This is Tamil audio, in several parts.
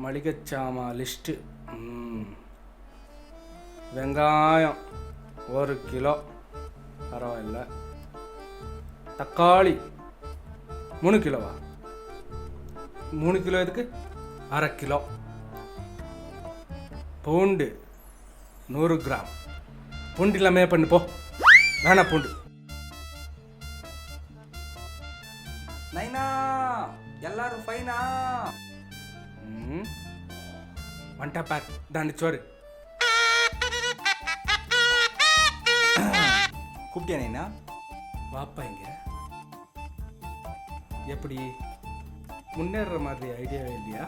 மளிகை சாமான் லிஸ்ட்டு. வெங்காயம் 1 கிலோ, பரவாயில்ல. தக்காளி 3 கிலோவா? 3 கிலோ எதுக்கு? அரை கிலோ. பூண்டு 100 கிராம். பூண்டு இல்லாமே பண்ணு போ, வேணா பூண்டு. நைனா எல்லாரும் ஃபைனா? வந்துட்டா பார், தாண்டி சோறு. கூப்பிட்டியா நைனா? வாப்பா இங்க. எப்படி முன்னேற மாதிரி ஐடியா இல்லையா?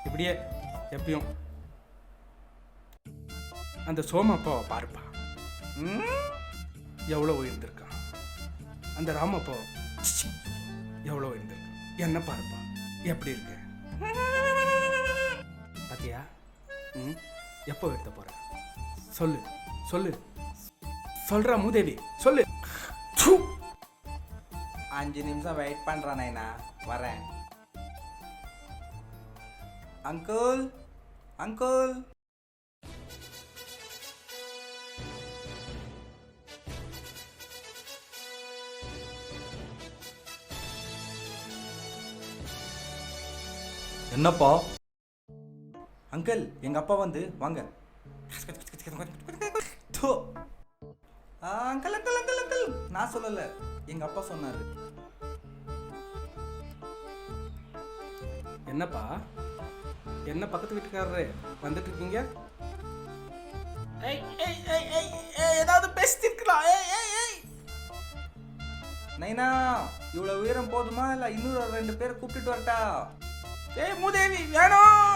இப்படியே எப்பயும் அந்த சோமாப்பாவை பாருப்பா, எவ்வளோ உயர்ந்திருக்கான். அந்த ராமப்பா எவ்வளோ உயர்ந்திருக்கான். என்ன பாருப்பா எப்படி இருக்கு பாத்தியா? எப்போ எடுத்த போற? சொல்லு சொல்லு, சொல்றா மூதேவி, சொல்லு. 5 நிமிஷம் வெயிட் பண்றேன் நைனா, வரேன். Uncle uncle. என்னப்பா? அங்கிள் எங்க அப்பா வந்து வாங்க. அங்கிள் அங்கிள் அங்கிள் அங்கிள் நான் சொல்லல, எங்க அப்பா சொன்னாரு. என்னப்பா, என்ன பக்கத்து வீட்டுக்காரரு வந்துட்டு இருக்கீங்க? ஏதாவது பேசிருக்கலாம். நைனா இவ்வளவு உயரம் போதுமா இல்ல இன்னொரு 2 பேரை கூப்பிட்டுட்டு வரட்டா? ஏய் மூதேவி வேணும்.